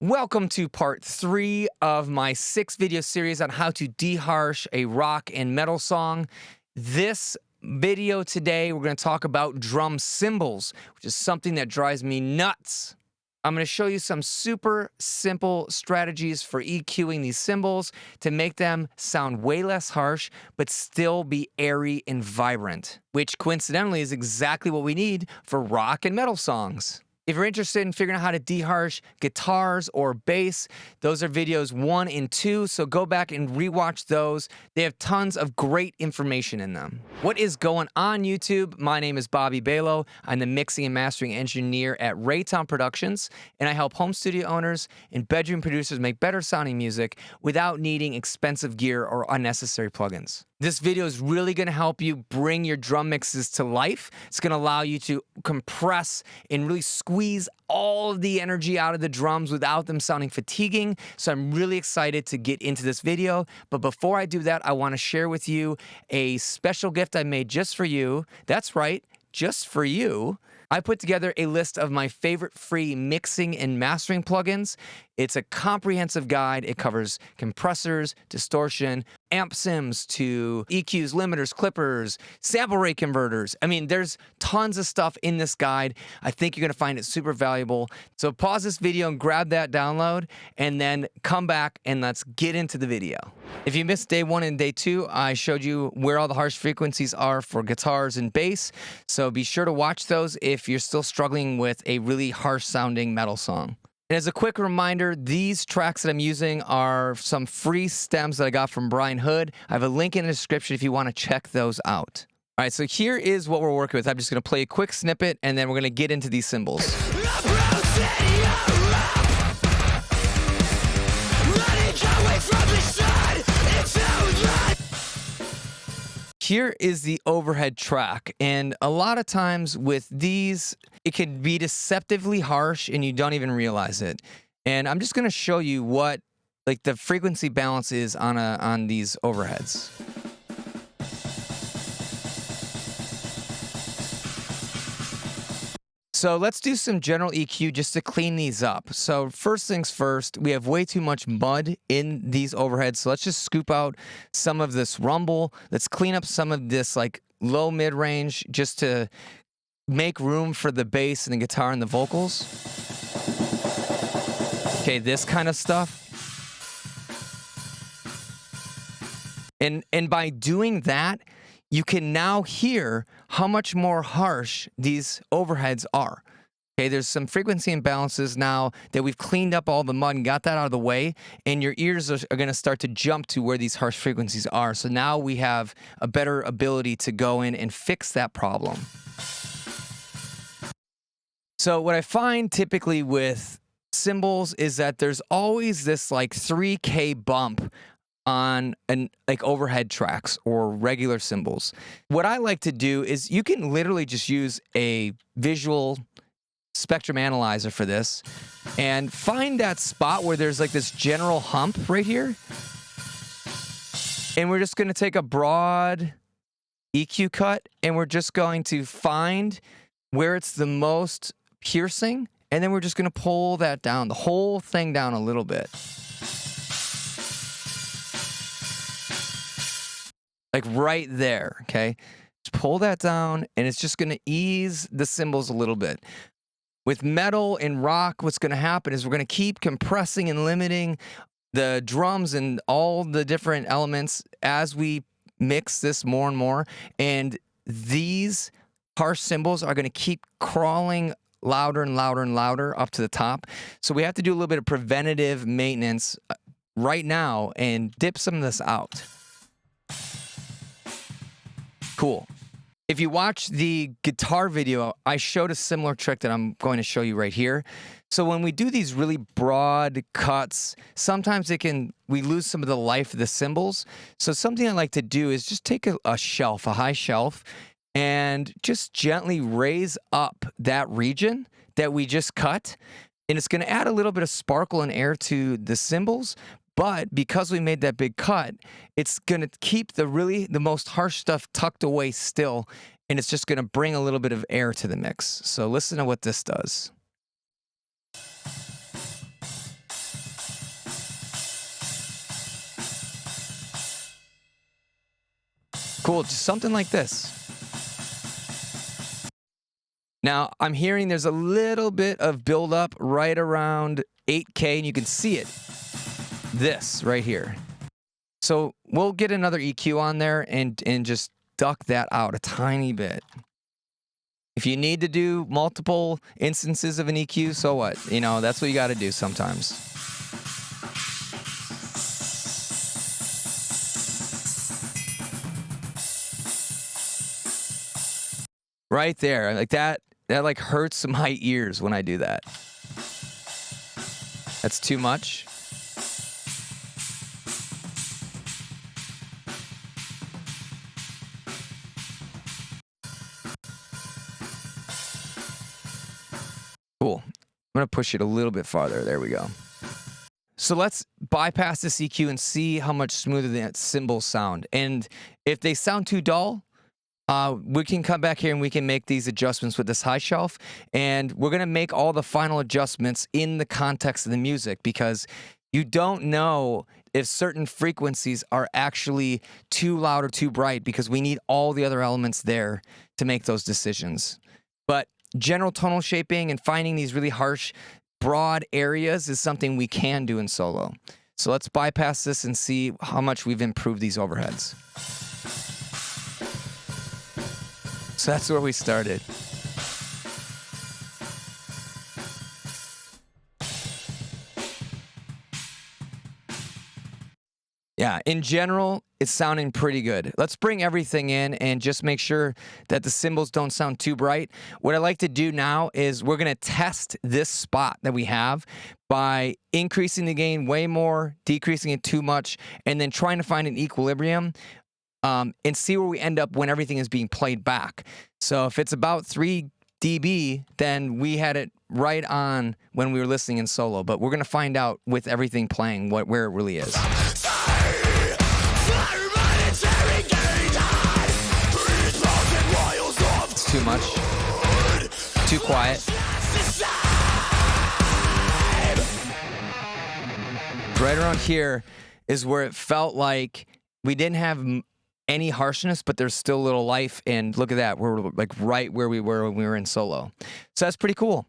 Welcome to part 3 of my 6-video series on how to deharsh a rock and metal song. This video today, we're going to talk about drum cymbals, which is something that drives me nuts. I'm going to show you some super simple strategies for EQing these cymbals to make them sound way less harsh, but still be airy and vibrant, which coincidentally is exactly what we need for rock and metal songs. If you're interested in figuring out how to deharsh guitars or bass, those are videos 1 and 2, so go back and rewatch those. They have tons of great information in them. What is going on, YouTube? My name is Bobby Balo. I'm the mixing and mastering engineer at Raytown Productions, and I help home studio owners and bedroom producers make better sounding music without needing expensive gear or unnecessary plugins. This video is really going to help you bring your drum mixes to life. It's going to allow you to compress and really squeeze all of the energy out of the drums without them sounding fatiguing. So I'm really excited to get into this video. But before I do that, I want to share with you a special gift I made just for you. That's right, just for you. I put together a list of my favorite free mixing and mastering plugins. It's a comprehensive guide. It covers compressors, distortion, amp sims to EQs, limiters, clippers, sample rate converters. I mean, there's tons of stuff in this guide. I think you're going to find it super valuable. So pause this video and grab that download, and then come back and let's get into the video. If you missed day 1 and day 2, I showed you where all the harsh frequencies are for guitars and bass. So be sure to watch those if you're still struggling with a really harsh sounding metal song. And as a quick reminder, these tracks that I'm using are some free stems that I got from Brian Hood. I have a link in the description if you want to check those out. All right, so here is what we're working with. I'm just going to play a quick snippet, and then we're going to get into these cymbals. Here is the overhead track, and a lot of times with these, it can be deceptively harsh and you don't even realize it. And I'm just going to show you what the frequency balance is on these overheads. So let's do some general EQ just to clean these up. So first things first, we have way too much mud in these overheads. So let's just scoop out some of this rumble. Let's clean up some of this low mid-range just to make room for the bass and the guitar and the vocals. Okay, this kind of stuff. And by doing that, you can now hear how much more harsh these overheads are. Okay, there's some frequency imbalances now that we've cleaned up all the mud and got that out of the way, and your ears are going to start to jump to where these harsh frequencies are. So now we have a better ability to go in and fix that problem. So what I find typically with cymbals is that there's always this 3K bump on overhead tracks or regular cymbals. What I like to do is you can literally just use a visual spectrum analyzer for this and find that spot where there's this general hump right here. And we're just going to take a broad EQ cut and we're just going to find where it's the most piercing, and then we're just going to pull that down, the whole thing down a little bit. Right there, okay? Just pull that down, and it's just going to ease the cymbals a little bit. With metal and rock, what's going to happen is we're going to keep compressing and limiting the drums and all the different elements as we mix this more and more, and these harsh cymbals are going to keep crawling louder and louder and louder up to the top. So we have to do a little bit of preventative maintenance right now and dip some of this out. Cool. If you watch the guitar video, I showed a similar trick that I'm going to show you right here. So when we do these really broad cuts, sometimes we lose some of the life of the cymbals. So something I like to do is just take a shelf, a high shelf, and just gently raise up that region that we just cut. And it's going to add a little bit of sparkle and air to the cymbals. But because we made that big cut, it's going to keep the most harsh stuff tucked away still, and it's just going to bring a little bit of air to the mix. So listen to what this does. Cool, just something like this. Now, I'm hearing there's a little bit of buildup right around 8K, and you can see it. This right here. So we'll get another EQ on there and just duck that out a tiny bit. If you need to do multiple instances of an EQ, so what? You know, that's what you got to do sometimes. Right there, like that like hurts my ears when I do that. That's too much. Cool. I'm gonna push it a little bit farther. There we go. So let's bypass this EQ and see how much smoother the cymbals sound. And if they sound too dull, we can come back here and we can make these adjustments with this high shelf. And we're going to make all the final adjustments in the context of the music, because you don't know if certain frequencies are actually too loud or too bright, because we need all the other elements there to make those decisions. But general tonal shaping and finding these really harsh, broad areas is something we can do in solo. So let's bypass this and see how much we've improved these overheads. So that's where we started. Yeah, in general, it's sounding pretty good. Let's bring everything in and just make sure that the cymbals don't sound too bright. What I like to do now is we're going to test this spot that we have by increasing the gain way more, decreasing it too much, and then trying to find an equilibrium. And see where we end up when everything is being played back. So if it's about 3 dB, then we had it right on when we were listening in solo. But we're going to find out with everything playing where it really is. It's too much. Too quiet. Right around here is where it felt like we didn't have any harshness, but there's still a little life, and look at that, we're like right where we were when we were in solo. So that's pretty cool.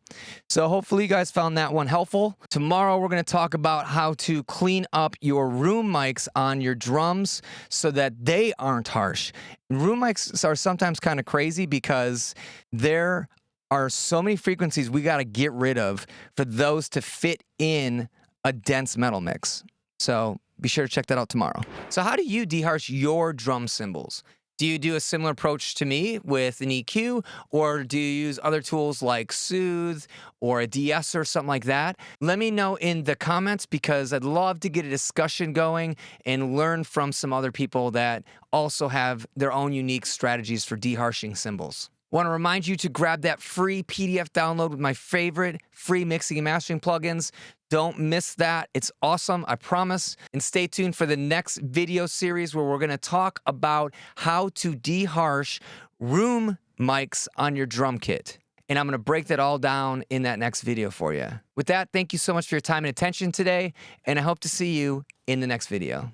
So hopefully you guys found that one helpful. Tomorrow we're going to talk about how to clean up your room mics on your drums so that they aren't harsh. Room mics are sometimes kind of crazy because there are so many frequencies we got to get rid of for those to fit in a dense metal mix. So be sure to check that out tomorrow. So how do you deharsh your drum cymbals? Do you do a similar approach to me with an EQ, or do you use other tools like Soothe or a DS or something like that? Let me know in the comments, because I'd love to get a discussion going and learn from some other people that also have their own unique strategies for deharshing cymbals. Want to remind you to grab that free PDF download with my favorite free mixing and mastering plugins. Don't miss that. It's awesome, I promise. And stay tuned for the next video series where we're going to talk about how to deharsh room mics on your drum kit. And I'm going to break that all down in that next video for you. With that, thank you so much for your time and attention today, and I hope to see you in the next video.